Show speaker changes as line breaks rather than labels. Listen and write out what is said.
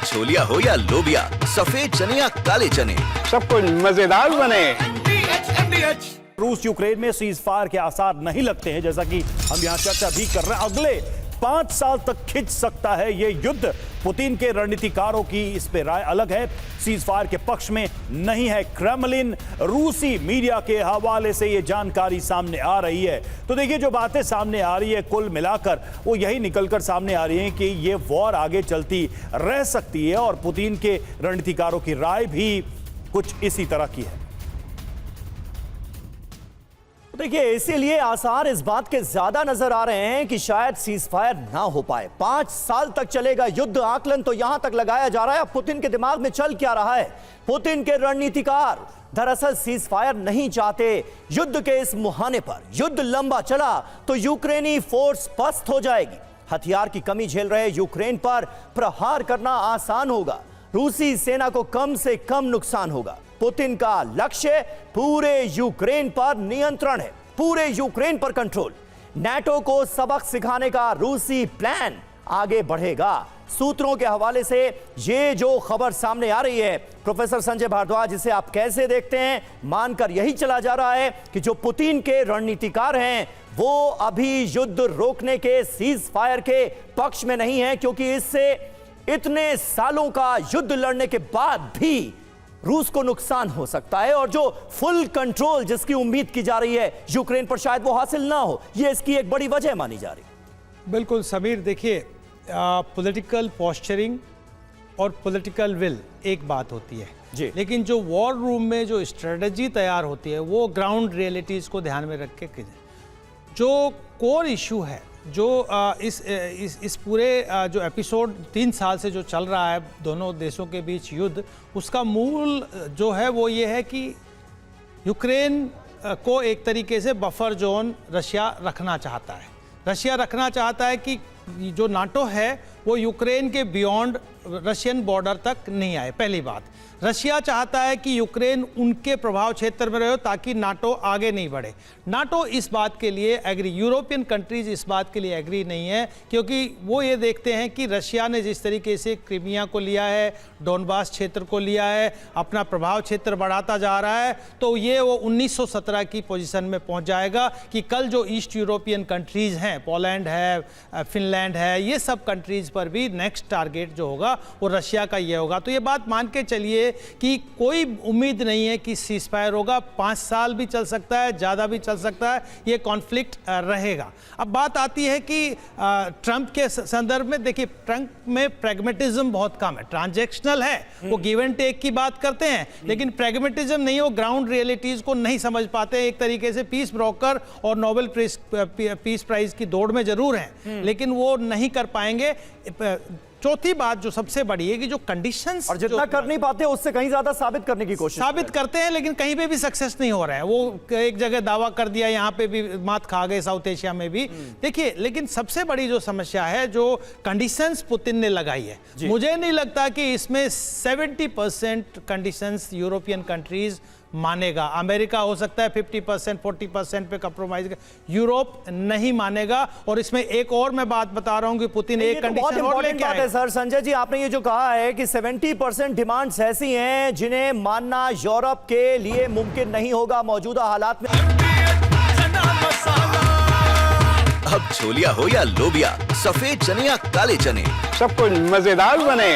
छोलिया हो या लोबिया, सफेद चने या काले चने,
सब कुछ मजेदार बने।
रूस यूक्रेन में सीज फायर के आसार नहीं लगते हैं, जैसा कि हम यहां चर्चा भी कर रहे हैं। अगले 5 साल तक खिंच सकता है ये युद्ध। पुतिन के रणनीतिकारों की इस पे राय अलग है, सीज फायर के पक्ष में नहीं है क्रेमलिन। रूसी मीडिया के हवाले से ये जानकारी सामने आ रही है। तो देखिए, जो बातें सामने आ रही है कुल मिलाकर वो यही निकलकर सामने आ रही है कि ये वॉर आगे चलती रह सकती है, और पुतिन के रणनीतिकारों की राय भी कुछ इसी तरह की है।
देखिए, इसीलिए आसार इस बात के ज्यादा नजर आ रहे हैं कि शायद सीज फायर ना हो पाए। 5 साल तक चलेगा युद्ध, आकलन तो यहां तक लगाया जा रहा है। अब पुतिन के दिमाग में चल क्या रहा है? पुतिन के रणनीतिकार दरअसल सीज फायर नहीं चाहते। युद्ध के इस मुहाने पर युद्ध लंबा चला तो यूक्रेनी फोर्स पस्त हो जाएगी। हथियार की कमी झेल रहे यूक्रेन पर प्रहार करना आसान होगा। रूसी सेना को कम से कम नुकसान होगा। पुतिन का लक्ष्य पूरे यूक्रेन पर नियंत्रण है, पूरे यूक्रेन पर कंट्रोल। नाटो को सबक सिखाने का रूसी प्लान आगे बढ़ेगा। सूत्रों के हवाले से ये जो खबर सामने आ रही है, प्रोफेसर संजय भारद्वाज, इसे आप कैसे देखते हैं? मानकर यही चला जा रहा है कि जो पुतिन के रणनीतिकार हैं वो अभी युद्ध रोकने के, सीज फायर के पक्ष में नहीं है, क्योंकि इससे इतने सालों का युद्ध लड़ने के बाद भी रूस को नुकसान हो सकता है, और जो फुल कंट्रोल जिसकी उम्मीद की जा रही है यूक्रेन पर, शायद वो हासिल ना हो। ये इसकी एक बड़ी वजह मानी जा रही है।
बिल्कुल समीर, देखिए, पॉलिटिकल पोस्चरिंग और पॉलिटिकल विल एक बात होती है
जी,
लेकिन जो वॉर रूम में जो स्ट्रेटजी तैयार होती है वो ग्राउंड रियलिटीज़ को ध्यान में रख के कीजिए। जो कोर इशू है, जो इस पूरे जो एपिसोड 3 साल से जो चल रहा है दोनों देशों के बीच युद्ध, उसका मूल जो है वो ये है कि यूक्रेन को एक तरीके से बफर जोन रशिया रखना चाहता है। रशिया रखना चाहता है कि जो नाटो है वो यूक्रेन के बियॉन्ड रशियन बॉर्डर तक नहीं आए। पहली बात, रशिया चाहता है कि यूक्रेन उनके प्रभाव क्षेत्र में रहे ताकि नाटो आगे नहीं बढ़े। नाटो इस बात के लिए एग्री, यूरोपियन कंट्रीज इस बात के लिए एग्री नहीं है, क्योंकि वो ये देखते हैं कि रशिया ने जिस तरीके से क्रीमिया को लिया है, डोनबास क्षेत्र को लिया है, अपना प्रभाव क्षेत्र बढ़ाता जा रहा है, तो ये वो 1917 की पोजीशन में पहुंच जाएगा कि कल जो ईस्ट यूरोपियन कंट्रीज हैं, पोलैंड है, फिनलैंड है, ये सब कंट्रीज पर भी नेक्स्ट टारगेट जो होगा वो रशिया का ये होगा। तो ये बात मान के चलिए कि कोई उम्मीद नहीं है कि सीज फायर होगा। 5 साल भी चल सकता है, ज़्यादा भी चल सकता है, ये कॉन्फ्लिक्ट रहेगा। अब बात आती है कि ट्रंप के संदर्भ में, देखिए, ट्रंप में प्रैग्मेटिज्म बहुत कम है, ट्रांजैक्शनल है, वो गिव एंड टेक की बात करते हैं, लेकिन प्रैग्मेटिज्म नहीं, वो ग्राउंड रियलिटीज़ को नहीं समझ पाते। एक तरीके से पीस ब्रोकर और नोबेल पीस प्राइज की दौड़ में जरूर हैं, लेकिन वो नहीं कर पाएंगे। चौथी बात जो सबसे बड़ी है कि जो कंडीशंस,
और जितना कर नहीं पाते उससे कहीं ज्यादा साबित करने की कोशिश
साबित करते हैं, लेकिन कहीं पे भी सक्सेस नहीं हो रहा है। वो एक जगह दावा कर दिया, यहाँ पे भी मात खा गए, साउथ एशिया में भी। देखिए, लेकिन सबसे बड़ी जो समस्या है, जो कंडीशंस पुतिन ने लगाई है, मुझे नहीं लगता कि इसमें 70% कंडीशंस यूरोपियन कंट्रीज मानेगा। अमेरिका हो सकता है 50%, 40% पे कंप्रोमाइज, यूरोप नहीं मानेगा। और इसमें एक और मैं बात बता रहा हूं कि पुतिन एक कंडीशन और लेके आए हैं।
सर संजय जी, आपने ये जो कहा है कि 70% डिमांड्स ऐसी हैं जिन्हें मानना यूरोप के लिए मुमकिन नहीं होगा मौजूदा हालात में।
अब छोलिया हो या लोबिया, सफेद चने या काले चने,
सब कुछ मजेदार बने।